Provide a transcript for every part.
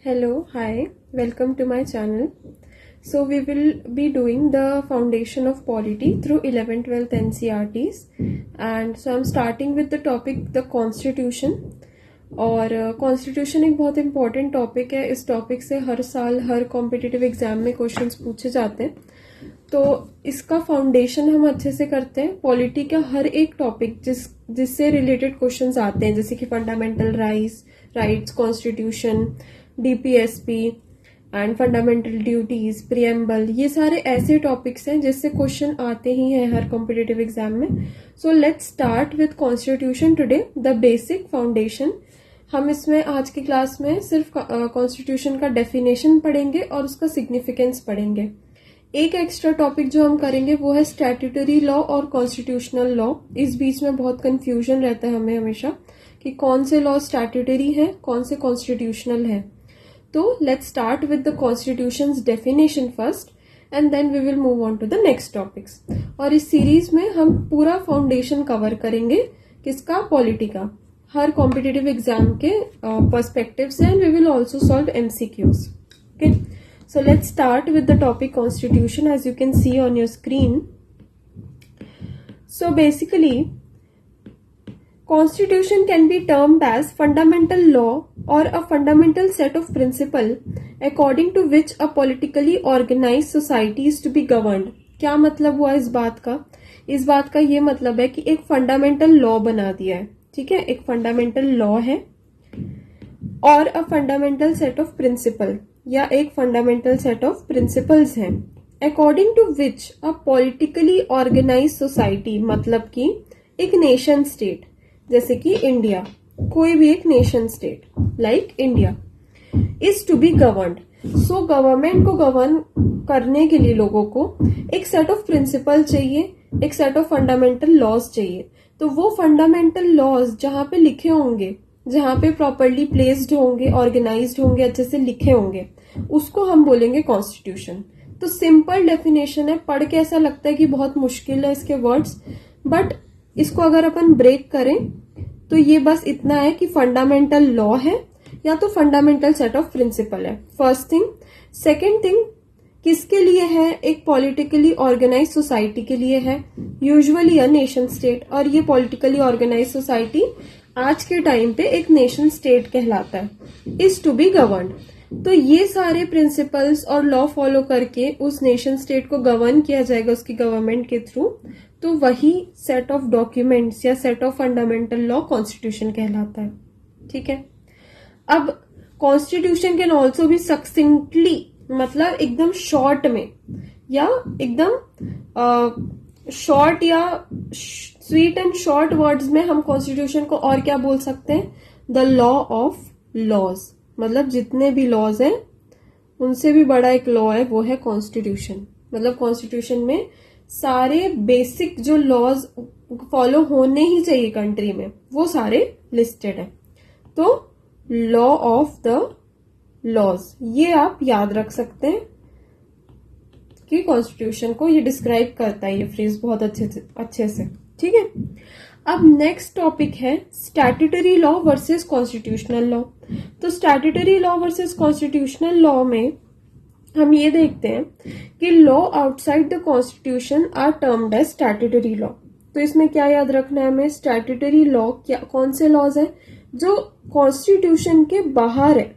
Hello, hi, welcome to my channel. So we will be doing the foundation of polity through 11th 12th NCERTs, and so I'm starting with the topic the constitution. और constitution एक बहुत important topic है. इस topic से हर साल हर competitive exam में questions पूछे जाते हैं, तो इसका फाउंडेशन हम अच्छे से करते हैं. पॉलिटी का हर एक टॉपिक जिससे रिलेटेड क्वेश्चंस आते हैं, जैसे कि fundamental rights, constitution, DPSP and fundamental duties, preamble, ये सारे ऐसे टॉपिक्स हैं जिससे क्वेश्चन आते ही हैं हर कॉम्पिटिटिव एग्जाम में. So let's start with constitution today, the basic foundation. हम इसमें आज की क्लास में सिर्फ कॉन्स्टिट्यूशन का डेफिनेशन पढ़ेंगे और उसका सिग्निफिकेंस पढ़ेंगे. एक एक्स्ट्रा टॉपिक जो हम करेंगे वो है स्टैट्यूटरी लॉ और कॉन्स्टिट्यूशनल लॉ. इस बीच में बहुत कंफ्यूजन रहता है हमें हमेशा कि कौन से लॉ स्टैट्यूटरी है, कौन से कॉन्स्टिट्यूशनल है. तो let's start with the constitutions definition first and then we will move on to the next topics. और इस सीरीज में हम पूरा फाउंडेशन कवर करेंगे. किसका? पॉलिटी का, हर कॉम्पिटिटिव एग्जाम के पर्सपेक्टिव से, and we will also solve MCQs. Okay, so let's start with the topic constitution, as you can see on your screen. So basically, constitution can be termed as fundamental law or a fundamental set of principle according to which a politically organized society is to be governed. क्या मतलब हुआ इस बात का? इस बात का ये मतलब है कि एक फंडामेंटल लॉ बना दिया है. ठीक है, एक फंडामेंटल लॉ है और a fundamental set of principle, या एक फंडामेंटल सेट ऑफ प्रिंसिपल्स हैं, according to which a politically organize society, मतलब कि एक नेशन स्टेट, जैसे कि इंडिया, कोई भी एक nation state like India, is to be governed. So government को गवर्न करने के लिए लोगों को एक सेट ऑफ प्रिंसिपल चाहिए, एक सेट ऑफ फंडामेंटल लॉज चाहिए. तो वो फंडामेंटल लॉज जहां पे लिखे होंगे, जहां पे प्रॉपरली प्लेस्ड होंगे, ऑर्गेनाइज्ड होंगे, अच्छे से लिखे होंगे, उसको हम बोलेंगे कॉन्स्टिट्यूशन. तो सिंपल डेफिनेशन है, पढ़ के ऐसा लगता है कि बहुत मुश्किल है इसके वर्ड्स, बट इसको अगर अपन ब्रेक करें तो ये बस इतना है कि फंडामेंटल लॉ है या तो फंडामेंटल सेट ऑफ प्रिंसिपल है. First thing. सेकेंड थिंग, किसके लिए है? एक पॉलिटिकली ऑर्गेनाइज सोसाइटी के लिए है, यूजुअली अ नेशन स्टेट. और ये पॉलिटिकली ऑर्गेनाइज सोसाइटी आज के टाइम पे एक नेशन स्टेट कहलाता है, इज टू बी गवर्न. तो ये सारे प्रिंसिपल्स और लॉ फॉलो करके उस नेशन स्टेट को गवर्न किया जाएगा उसकी गवर्नमेंट के थ्रू. तो वही सेट ऑफ डॉक्यूमेंट्स या set of fundamental law constitution कहलाता है. ठीक है. अब कॉन्स्टिट्यूशन कैन ऑल्सो भी सक्सिंक्टली, मतलब एकदम शॉर्ट में या एकदम शॉर्ट या स्वीट एंड शॉर्ट वर्ड्स में हम कॉन्स्टिट्यूशन को और क्या बोल सकते हैं? The law of laws. मतलब जितने भी लॉज हैं उनसे भी बड़ा एक लॉ है, वो है कॉन्स्टिट्यूशन. मतलब कॉन्स्टिट्यूशन में सारे बेसिक जो लॉज फॉलो होने ही चाहिए कंट्री में, वो सारे लिस्टेड है. तो लॉ ऑफ द लॉज, ये आप याद रख सकते हैं कि कॉन्स्टिट्यूशन को ये डिस्क्राइब करता है, ये फ्रेज बहुत अच्छे से. ठीक है. अब नेक्स्ट टॉपिक है statutory law versus constitutional law. तो statutory law versus constitutional law में हम ये देखते हैं कि law outside the constitution are termed as statutory law. तो इसमें क्या याद रखना है हमें? स्टैट्यूटरी लॉ क्या, कौन से लॉज हैं जो कॉन्स्टिट्यूशन के बाहर है,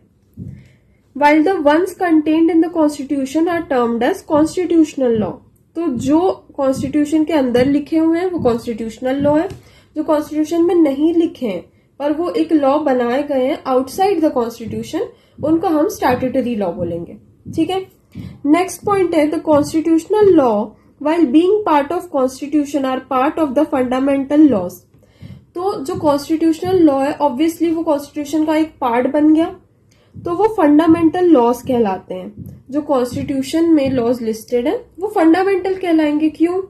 while the ones contained in the constitution are termed as constitutional law. तो जो कॉन्स्टिट्यूशन के अंदर लिखे हुए हैं वो कॉन्स्टिट्यूशनल लॉ है. जो कॉन्स्टिट्यूशन में नहीं लिखे हैं पर वो एक लॉ बनाए गए हैं आउटसाइड द कॉन्स्टिट्यूशन, उनको हम स्टैट्यूटरी लॉ बोलेंगे. ठीक है. नेक्स्ट पॉइंट है the constitutional law while being part of constitution are part of the fundamental laws. तो जो कॉन्स्टिट्यूशनल लॉ है ऑब्वियसली वो कॉन्स्टिट्यूशन का एक पार्ट बन गया, तो वो फंडामेंटल लॉज कहलाते हैं. जो कॉन्स्टिट्यूशन में लॉज लिस्टेड है वो फंडामेंटल कहलाएंगे. क्यों?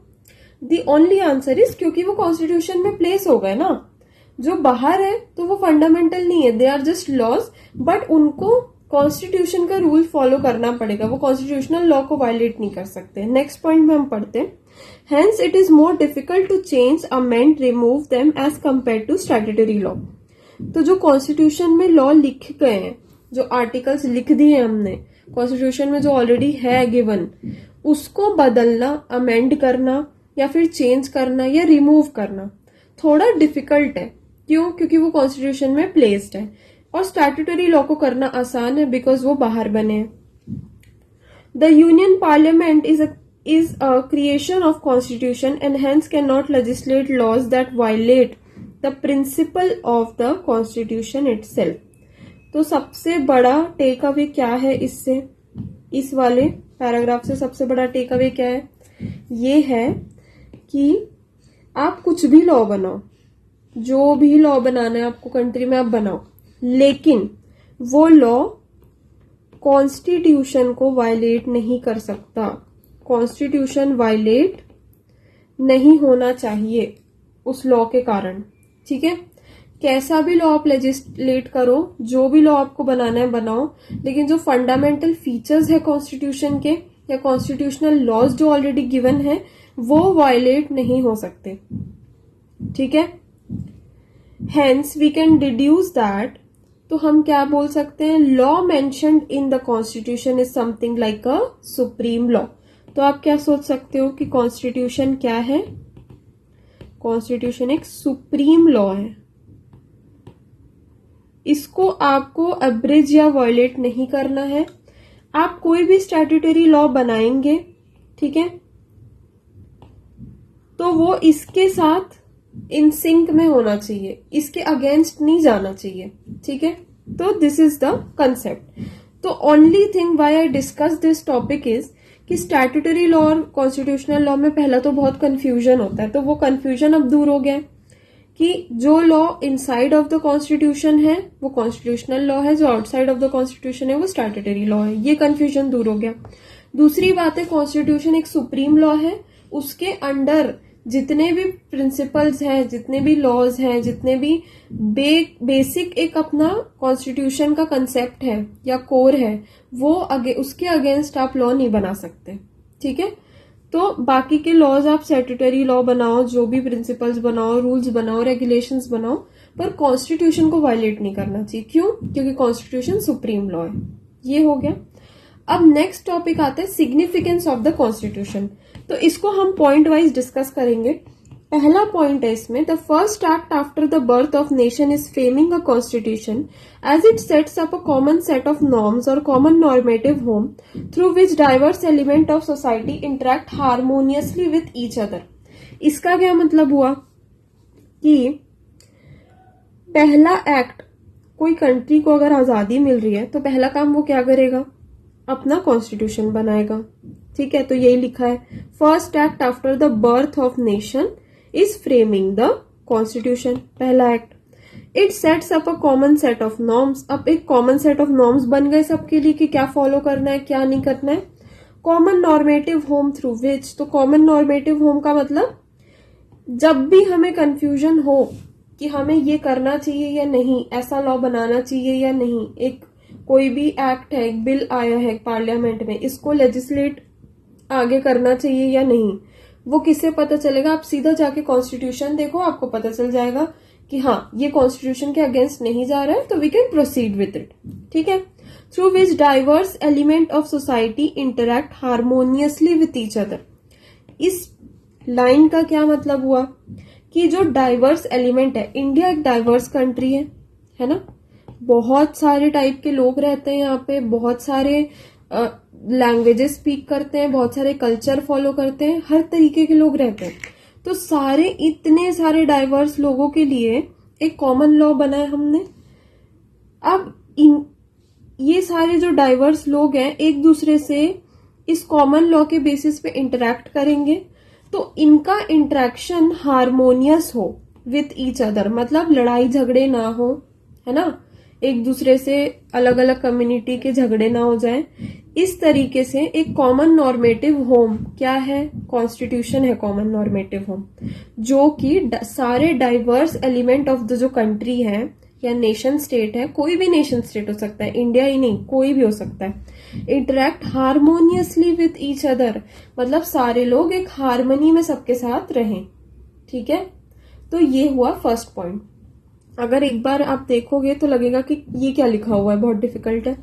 दी ओनली आंसर इज क्योंकि वो कॉन्स्टिट्यूशन में प्लेस हो गए ना. जो बाहर है तो वो फंडामेंटल नहीं है, they are just laws, but उनको कॉन्स्टिट्यूशन का रूल फॉलो करना पड़ेगा, वो कॉन्स्टिट्यूशनल लॉ को वायलेट नहीं कर सकते. नेक्स्ट पॉइंट में हम पढ़ते हैं, hence it is more difficult to change, amend, remove them as compare to statutory law. तो जो कॉन्स्टिट्यूशन में लॉ लिखे गए हैं जो आर्टिकल्स लिख दिए हमने कॉन्स्टिट्यूशन में, जो ऑलरेडी है गिवन, उसको बदलना, अमेंड करना या फिर चेंज करना या रिमूव करना थोड़ा डिफिकल्ट है। क्यों? क्योंकि वो कॉन्स्टिट्यूशन में प्लेस्ड है। और स्टैट्यूटरी लॉ को करना आसान है बिकॉज वो बाहर बने हैं। The union parliament is a creation of constitution and hence cannot legislate laws that violate the principle of the constitution itself। तो सबसे बड़ा टेक अवे क्या है इससे, इस वाले पैराग्राफ से सबसे बड़ा टेक अवे क्या है? ये है कि आप कुछ भी लॉ बनाओ, जो भी लॉ बनाना है आपको कंट्री में आप बनाओ, लेकिन वो लॉ कॉन्स्टिट्यूशन को वायलेट नहीं कर सकता। कॉन्स्टिट्यूशन वायलेट नहीं होना चाहिए उस लॉ के कारण। ठीक है, कैसा भी लॉ आप लेजिस्लेट करो, जो भी लॉ आपको बनाना है बनाओ, लेकिन जो फंडामेंटल फीचर्स है कॉन्स्टिट्यूशन के या कॉन्स्टिट्यूशनल लॉज जो ऑलरेडी गिवन है वो वायलेट नहीं हो सकते। ठीक है, hence we can deduce that, तो हम क्या बोल सकते हैं? Law mentioned in the constitution is something like a supreme law. तो आप क्या सोच सकते हो कि कॉन्स्टिट्यूशन क्या है? कॉन्स्टिट्यूशन एक सुप्रीम लॉ है। इसको आपको अब्रिज या वायलेट नहीं करना है। आप कोई भी स्टैट्यूटरी लॉ बनाएंगे, ठीक है, तो वो इसके साथ इन सिंक में होना चाहिए, इसके अगेंस्ट नहीं जाना चाहिए। ठीक है, तो दिस इज द कंसेप्ट। तो only thing why I discuss this topic is कि स्टैट्यूटरी लॉ और कॉन्स्टिट्यूशनल लॉ में पहला तो बहुत कंफ्यूजन होता है, तो वो कंफ्यूजन अब दूर हो गया कि जो law inside of the constitution है वो कॉन्स्टिट्यूशनल लॉ है, जो आउटसाइड ऑफ द कॉन्स्टिट्यूशन है वो स्टैट्यूटरी लॉ है। ये कंफ्यूजन दूर हो गया। दूसरी बात है, कॉन्स्टिट्यूशन एक सुप्रीम लॉ है, उसके अंडर जितने भी प्रिंसिपल्स हैं, जितने भी लॉज हैं, जितने भी बेसिक एक अपना कॉन्स्टिट्यूशन का कंसेप्ट है या कोर है, वो उसके अगेंस्ट आप लॉ नहीं बना सकते। ठीक है, तो बाकी के लॉज आप स्टैट्यूटरी लॉ बनाओ, जो भी प्रिंसिपल्स बनाओ, रूल्स बनाओ, रेगुलेशंस बनाओ, पर कॉन्स्टिट्यूशन को वायलेट नहीं करना चाहिए। क्यों? क्योंकि कॉन्स्टिट्यूशन सुप्रीम लॉ है। ये हो गया। अब नेक्स्ट टॉपिक आता है सिग्निफिकेंस ऑफ द कॉन्स्टिट्यूशन। तो इसको हम पॉइंट वाइज डिस्कस करेंगे। पहला पॉइंट है इसमें, the first act after the birth of nation is framing a constitution as it sets up a common set of norms और common normative home through which diverse element of society interact harmoniously with each other. इसका क्या मतलब हुआ कि पहला act, कोई country को अगर आजादी मिल रही है तो पहला काम वो क्या करेगा? अपना कॉन्स्टिट्यूशन बनाएगा। ठीक है, तो यही लिखा है, first act after the birth of nation is framing the constitution. पहला act. It sets up a common set of norms. अब एक कॉमन सेट ऑफ नॉर्म्स बन गए सबके लिए कि क्या फॉलो करना है, क्या नहीं करना है। कॉमन नॉर्मेटिव होम थ्रू विच, तो कॉमन नॉर्मेटिव होम का मतलब जब भी हमें कंफ्यूजन हो कि हमें ये करना चाहिए या नहीं, ऐसा लॉ बनाना चाहिए या नहीं, एक कोई भी एक्ट है, एक बिल आया है पार्लियामेंट में, इसको लेजिस्लेट आगे करना चाहिए या नहीं, वो किससे पता चलेगा? आप सीधा जाके कॉन्स्टिट्यूशन देखो, आपको पता चल जाएगा कि हाँ ये कॉन्स्टिट्यूशन के अगेंस्ट नहीं जा रहा है, तो we can proceed with it. ठीक है, through which diverse element of society interact harmoniously with each other. इस लाइन का क्या मतलब हुआ कि जो डाइवर्स एलिमेंट है, इंडिया एक डाइवर्स कंट्री है ना, बहुत सारे टाइप के लोग रहते हैं यहाँ पे, बहुत सारे लैंग्वेजेस स्पीक करते हैं, बहुत सारे कल्चर फॉलो करते हैं, हर तरीके के लोग रहते हैं। तो सारे इतने सारे डाइवर्स लोगों के लिए एक कॉमन लॉ बना है हमने। अब ये सारे जो डाइवर्स लोग हैं एक दूसरे से इस कॉमन लॉ के बेसिस पे इंटरेक्ट करेंगे, तो इनका इंटरेक्शन हार्मोनियस हो विथ ईच अदर, मतलब लड़ाई झगड़े ना हो, है ना, एक दूसरे से अलग अलग कम्युनिटी के झगड़े ना हो जाए। इस तरीके से एक कॉमन नॉर्मेटिव होम क्या है? कॉन्स्टिट्यूशन है कॉमन नॉर्मेटिव होम, जो कि सारे डाइवर्स एलिमेंट ऑफ द जो कंट्री है या नेशन स्टेट है, कोई भी नेशन स्टेट हो सकता है, इंडिया ही नहीं कोई भी हो सकता है, interact harmoniously with each other, मतलब सारे लोग एक हार्मनी में सबके साथ रहें। ठीक है, तो ये हुआ फर्स्ट पॉइंट। अगर एक बार आप देखोगे तो लगेगा कि ये क्या लिखा हुआ है, बहुत डिफिकल्ट है,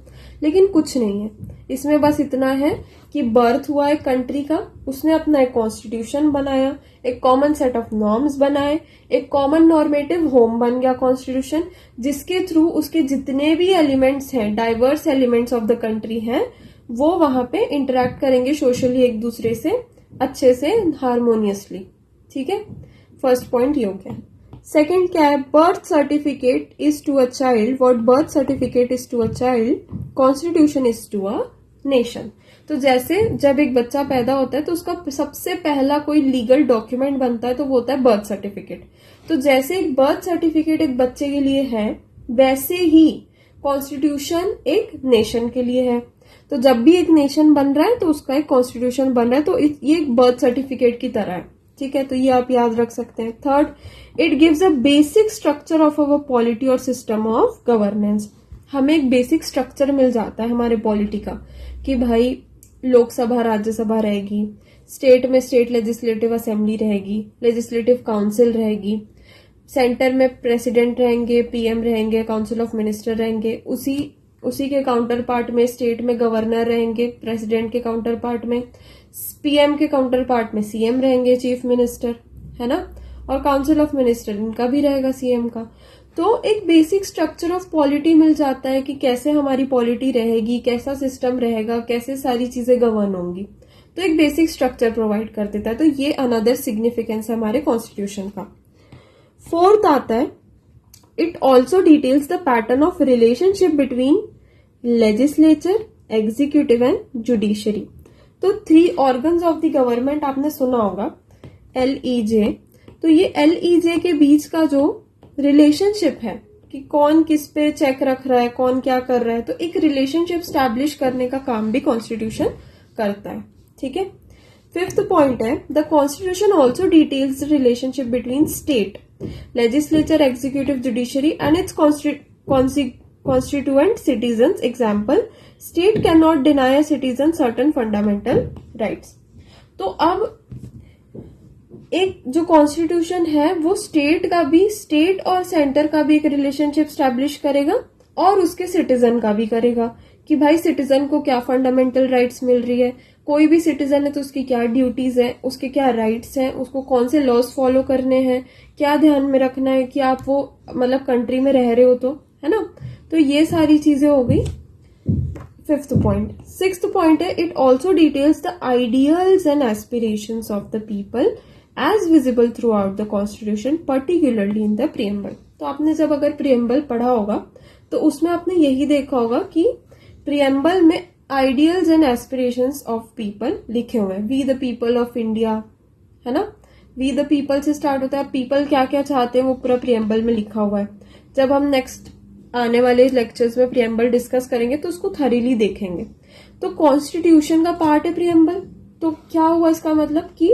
लेकिन कुछ नहीं है इसमें। बस इतना है कि बर्थ हुआ एक कंट्री का, उसने अपना एक कॉन्स्टिट्यूशन बनाया, एक कॉमन सेट ऑफ नॉर्म्स बनाए, एक कॉमन नॉर्मेटिव होम बन गया कॉन्स्टिट्यूशन, जिसके थ्रू उसके जितने भी एलिमेंट्स हैं, diverse elements of the country हैं, वो वहां पे इंटरेक्ट करेंगे सोशली एक दूसरे से अच्छे से, हारमोनियसली। ठीक है, फर्स्ट पॉइंट ये हो गया। सेकेंड क्या है, birth certificate is to a child what birth certificate is to a child, constitution is to a nation. तो जैसे जब एक बच्चा पैदा होता है तो उसका सबसे पहला कोई लीगल डॉक्यूमेंट बनता है तो वो होता है बर्थ सर्टिफिकेट। तो जैसे एक बर्थ सर्टिफिकेट एक बच्चे के लिए है, वैसे ही कॉन्स्टिट्यूशन एक नेशन के लिए है। तो जब भी एक नेशन बन रहा है तो उसका एक कॉन्स्टिट्यूशन बन रहा है, तो ये एक बर्थ सर्टिफिकेट की तरह है। ठीक है, तो ये आप याद रख सकते हैं। Third, it gives a basic structure of our polity और सिस्टम ऑफ गवर्नेंस। हमें एक बेसिक स्ट्रक्चर मिल जाता है हमारे पॉलिटी का, कि भाई लोकसभा राज्यसभा रहेगी, स्टेट में स्टेट लेजिस्लेटिव असेंबली रहेगी, लेजिस्लेटिव काउंसिल रहेगी, सेंटर में प्रेसिडेंट रहेंगे, पीएम रहेंगे, काउंसिल ऑफ मिनिस्टर रहेंगे, उसी के काउंटर पार्ट में स्टेट में गवर्नर रहेंगे, प्रेसिडेंट के काउंटर पार्ट में, पीएम के काउंटर पार्ट में सीएम रहेंगे, चीफ मिनिस्टर, है ना, और काउंसिल ऑफ मिनिस्टर इनका भी रहेगा सीएम का। तो एक बेसिक स्ट्रक्चर ऑफ पॉलिटी मिल जाता है कि कैसे हमारी पॉलिटी रहेगी, कैसा सिस्टम रहेगा, कैसे सारी चीजें गवर्न होंगी। तो एक बेसिक स्ट्रक्चर प्रोवाइड कर देता है। तो ये अनदर सिग्निफिकेंस है हमारे कॉन्स्टिट्यूशन का। फोर्थ आता है, it also details the pattern of relationship between legislature, executive and judiciary. तो 3 ऑर्गन्स ऑफ द गवर्नमेंट आपने सुना होगा, LEJ। तो ये LEJ के बीच का जो रिलेशनशिप है कि कौन किस पे चेक रख रहा है, कौन क्या कर रहा है, तो एक रिलेशनशिप स्टैब्लिश करने का काम भी कॉन्स्टिट्यूशन करता है। ठीक है, फिफ्थ पॉइंट है, the constitution also details the relationship between state, legislature, executive, judiciary and it's constituent citizens. Example, state cannot deny a citizen certain fundamental rights. तो अब एक जो कॉन्स्टिट्यूशन है वो स्टेट का भी, स्टेट और सेंटर का भी एक रिलेशनशिप स्टैब्लिश करेगा और उसके सिटीजन का भी करेगा कि भाई सिटीजन को क्या फंडामेंटल राइट्स मिल रही है, कोई भी सिटीजन है तो उसकी क्या ड्यूटीज है, उसके क्या राइट्स हैं, उसको कौन से लॉज फॉलो करने हैं, क्या ध्यान में रखना है कि आप वो मतलब कंट्री में रह रहे हो, तो है ना। तो ये सारी चीजें हो गई फिफ्थ पॉइंट। सिक्स्थ पॉइंट है, it also details the ideals and aspirations of the people as visible throughout the constitution, particularly in the preamble. तो आपने जब अगर प्रियम्बल पढ़ा होगा तो उसमें आपने यही देखा होगा कि प्रियम्बल में ideals and aspirations of people लिखे हुए हैं। We the people of India, है ना, वी द पीपल से स्टार्ट होता है, पीपल क्या क्या चाहते हैं वो पूरा प्रियम्बल में लिखा हुआ है। जब हम नेक्स्ट आने वाले लेक्चर्स में प्रियम्बल डिस्कस करेंगे तो उसको थरीली देखेंगे। तो कॉन्स्टिट्यूशन का पार्ट है प्रियम्बल। तो क्या हुआ इसका मतलब कि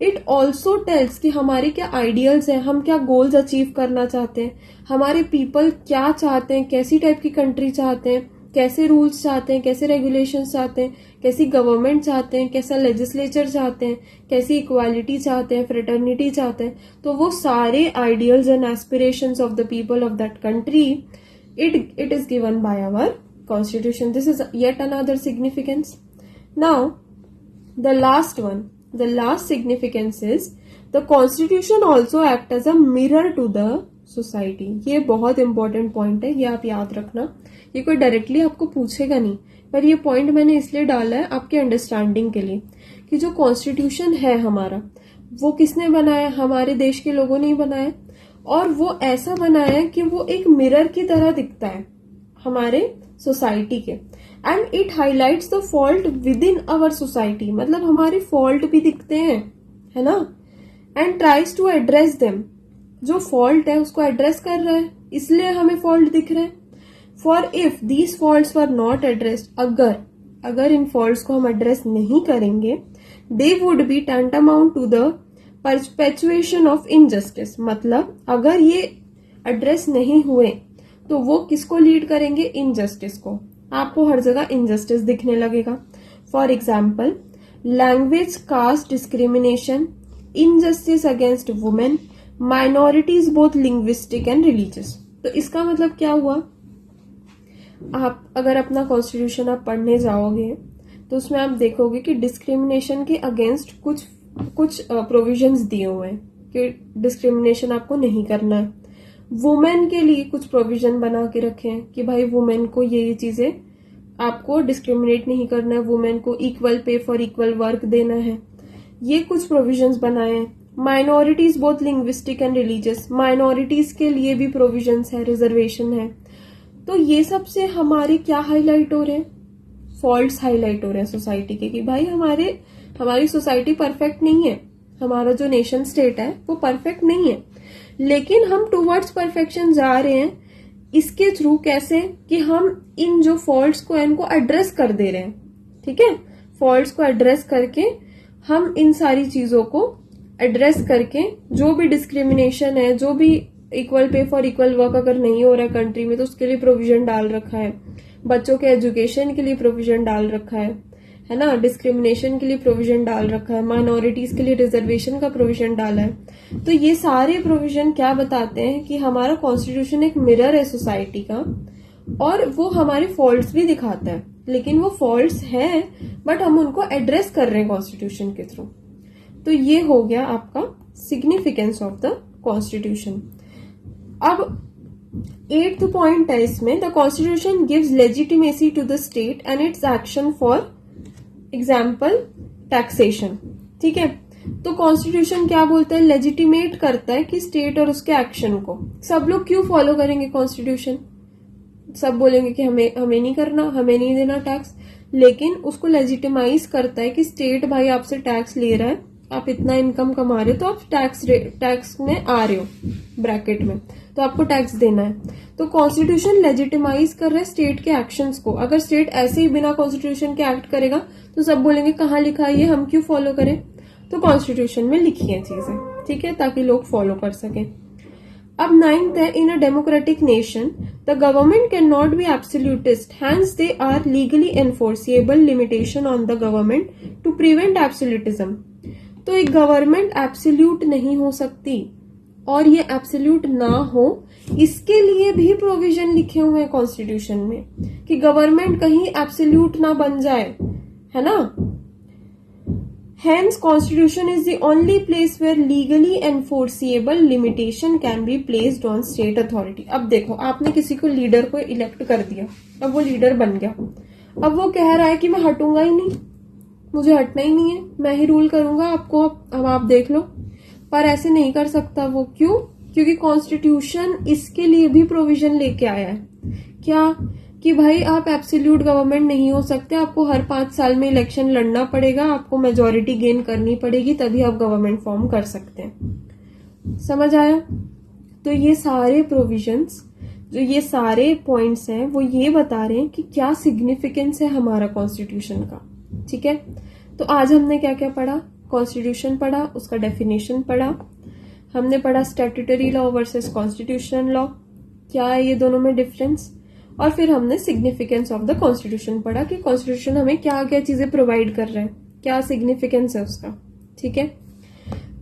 इट ऑल्सो टेल्स कि हमारे क्या आइडियल्स हैं, हम क्या गोल्स अचीव करना चाहते हैं, हमारे पीपल क्या चाहते हैं, कैसी टाइप की कंट्री चाहते हैं, कैसे रूल्स चाहते हैं, कैसे रेगुलेशंस चाहते हैं, कैसी गवर्नमेंट चाहते हैं, कैसा लेजिस्लेचर चाहते हैं, कैसी इक्वालिटी चाहते हैं, फ्रेटर्निटी चाहते हैं। तो वो सारे ideals and aspirations of the people of that country, it is given by our constitution. This is yet another significance. Now the last one, the last significance is the constitution also act as a mirror to the society. ये बहुत important point है, ये आप याद रखना। ये कोई directly आपको पूछेगा नहीं, पर ये पॉइंट मैंने इसलिए डाला है आपके अंडरस्टैंडिंग के लिए कि जो कॉन्स्टिट्यूशन है हमारा वो किसने बनाया, हमारे देश के लोगों ने ही बनाया, और वो ऐसा बनाया है कि वो एक मिरर की तरह दिखता है हमारे सोसाइटी के। And it highlights the fault within our society, मतलब हमारे फॉल्ट भी दिखते हैं, है ना, and tries to address them. जो फॉल्ट है उसको एड्रेस कर रहा है, इसलिए हमें फॉल्ट दिख रहे हैं। For if these faults were not addressed, अगर इन फॉल्ट्स को हम एड्रेस नहीं करेंगे, they would be tantamount to the perpetuation of injustice. मतलब अगर ये एड्रेस नहीं हुए तो वो किसको लीड करेंगे, इनजस्टिस को। आपको हर जगह इनजस्टिस दिखने लगेगा। For example, language, caste discrimination, injustice against women, minorities both linguistic and religious. तो इसका मतलब क्या हुआ, आप अगर अपना कॉन्स्टिट्यूशन आप पढ़ने जाओगे तो उसमें आप देखोगे कि डिस्क्रिमिनेशन के अगेंस्ट कुछ प्रोविजंस दिए हुए हैं कि डिस्क्रिमिनेशन आपको नहीं करना है। वुमेन के लिए कुछ प्रोविजन बना के रखे हैं कि भाई वुमेन को ये चीजें आपको डिस्क्रिमिनेट नहीं करना है, वुमेन को equal pay for equal work देना है, ये कुछ प्रोविजंस बनाए हैं। Minorities both linguistic and religious, minorities के लिए भी प्रोविजंस है, रिजर्वेशन है। तो ये सब से हमारे क्या हाईलाइट हो रहे हैं, फॉल्ट्स हाईलाइट हो रहे हैं सोसाइटी के, कि भाई हमारी सोसाइटी परफेक्ट नहीं है, हमारा जो नेशन स्टेट है वो परफेक्ट नहीं है, लेकिन हम टुवर्ड्स परफेक्शन जा रहे हैं। इसके थ्रू कैसे, कि हम इन जो फॉल्ट्स को इनको एड्रेस कर दे रहे हैं, ठीक है, फॉल्ट्स को एड्रेस करके हम इन सारी चीजों को एड्रेस करके जो भी डिस्क्रिमिनेशन है, जो भी equal pay for equal work अगर नहीं हो रहा है कंट्री में तो उसके लिए प्रोविजन डाल रखा है, बच्चों के एजुकेशन के लिए प्रोविजन डाल रखा है ना, डिस्क्रिमिनेशन के लिए प्रोविजन डाल रखा है, माइनॉरिटीज के लिए रिजर्वेशन का प्रोविजन डाला है। तो ये सारे प्रोविजन क्या बताते हैं कि हमारा कॉन्स्टिट्यूशन एक मिरर है सोसाइटी का, और वो हमारे फॉल्ट्स भी दिखाता है, लेकिन वो फॉल्ट्स है बट हम उनको एड्रेस कर रहे हैं कॉन्स्टिट्यूशन के थ्रू। तो ये हो गया आपका सिग्निफिकेंस ऑफ द कॉन्स्टिट्यूशन। अब 8th पॉइंट है इसमें, the constitution gives legitimacy to the state and its action for example taxation. ठीक है, तो कॉन्स्टिट्यूशन क्या बोलता है, लेजिटिमेट करता है कि स्टेट और उसके एक्शन को। सब लोग क्यों फॉलो करेंगे कॉन्स्टिट्यूशन, सब बोलेंगे कि हमें नहीं करना, हमें नहीं देना टैक्स, लेकिन उसको लेजिटिमाइज करता है कि स्टेट भाई आपसे टैक्स ले रहा है, आप इतना इनकम कमा रहे हो तो आप टैक्स में आ रहे हो ब्रैकेट में, तो आपको टैक्स देना है। तो कॉन्स्टिट्यूशन लेजिटिमाइज कर रहा है स्टेट के एक्शंस को। अगर स्टेट ऐसे ही बिना कॉन्स्टिट्यूशन के एक्ट करेगा तो सब बोलेंगे कहाँ लिखा है ये, हम क्यों फॉलो करें। तो कॉन्स्टिट्यूशन में लिखी है चीजें, ठीक है, ताकि लोग फॉलो कर सकें। अब 9th है, in a democratic nation the government can not be absolutist, hence there are legally enforceable limitation on the government to prevent absolutism. तो एक गवर्नमेंट एब्सोल्यूट नहीं हो सकती, और ये एब्सोल्यूट ना हो इसके लिए भी प्रोविजन लिखे हुए हैं कॉन्स्टिट्यूशन में, कि गवर्नमेंट कहीं एब्सोल्यूट ना बन जाए, है ना। Hence, Constitution is the only place where legally enforceable limitation can be placed on state authority. अब देखो, आपने किसी को लीडर को इलेक्ट कर दिया, अब वो लीडर बन गया, अब वो कह रहा है कि मैं हटूंगा ही नहीं, मुझे हटना ही नहीं है, मैं ही रूल करूंगा आपको, अब आप देख लो। पर ऐसे नहीं कर सकता वो, क्यों, क्योंकि कॉन्स्टिट्यूशन इसके लिए भी प्रोविजन लेके आया है, क्या, कि भाई आप एब्सोल्यूट गवर्नमेंट नहीं हो सकते, आपको हर 5 साल में इलेक्शन लड़ना पड़ेगा, आपको मेजोरिटी गेन करनी पड़ेगी, तभी आप गवर्नमेंट फॉर्म कर सकते हैं। समझ आया। तो ये सारे प्रोविजंस, जो ये सारे पॉइंट्स हैं, वो ये बता रहे हैं कि क्या सिग्निफिकेंस है हमारा कॉन्स्टिट्यूशन का। ठीक है, तो आज हमने क्या क्या पढ़ा, कॉन्स्टिट्यूशन पढ़ा, उसका डेफिनेशन पढ़ा, हमने पढ़ा statutory law versus constitutional law, क्या है ये दोनों में डिफरेंस, और फिर हमने सिग्निफिकेंस ऑफ द कॉन्स्टिट्यूशन पढ़ा कि कॉन्स्टिट्यूशन हमें क्या क्या चीजें प्रोवाइड कर रहा है, क्या सिग्निफिकेंस है उसका। ठीक है,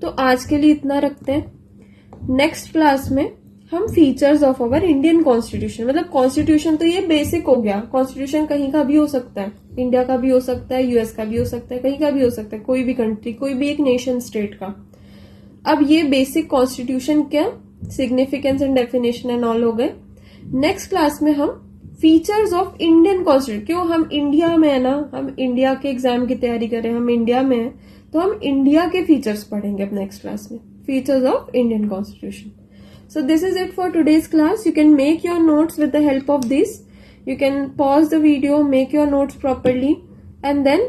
तो आज के लिए इतना रखते हैं। नेक्स्ट क्लास में हम features of our Indian constitution, मतलब कॉन्स्टिट्यूशन तो ये बेसिक हो गया, कॉन्स्टिट्यूशन कहीं का भी हो सकता है, इंडिया का भी हो सकता है, यूएस का भी हो सकता है, कहीं का भी हो सकता है, कोई भी कंट्री, कोई भी एक नेशन स्टेट का। अब ये बेसिक कॉन्स्टिट्यूशन क्या, significance and definition and all हो गए। नेक्स्ट क्लास में हम फीचर्स ऑफ इंडियन कॉन्स्टिट्यूशन, क्यों हम इंडिया में है ना, हम इंडिया के एग्जाम की तैयारी कर रहे हैं, हम इंडिया में हैं, तो हम इंडिया के फीचर्स पढ़ेंगे अब नेक्स्ट क्लास में, features of Indian constitution. So this is it for today's class. You can make your notes with the help of this. You can pause the video, make your notes properly, and then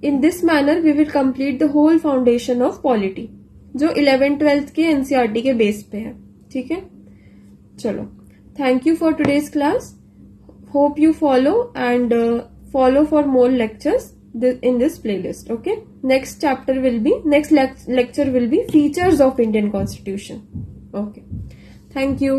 in this manner we will complete the whole foundation of polity, जो 11th-12th के NCERT के base पे है। ठीक है, चलो, thank you for today's class. Hope you follow and follow for more lectures in this playlist. Okay, next lecture will be features of Indian Constitution. Okay. Thank you.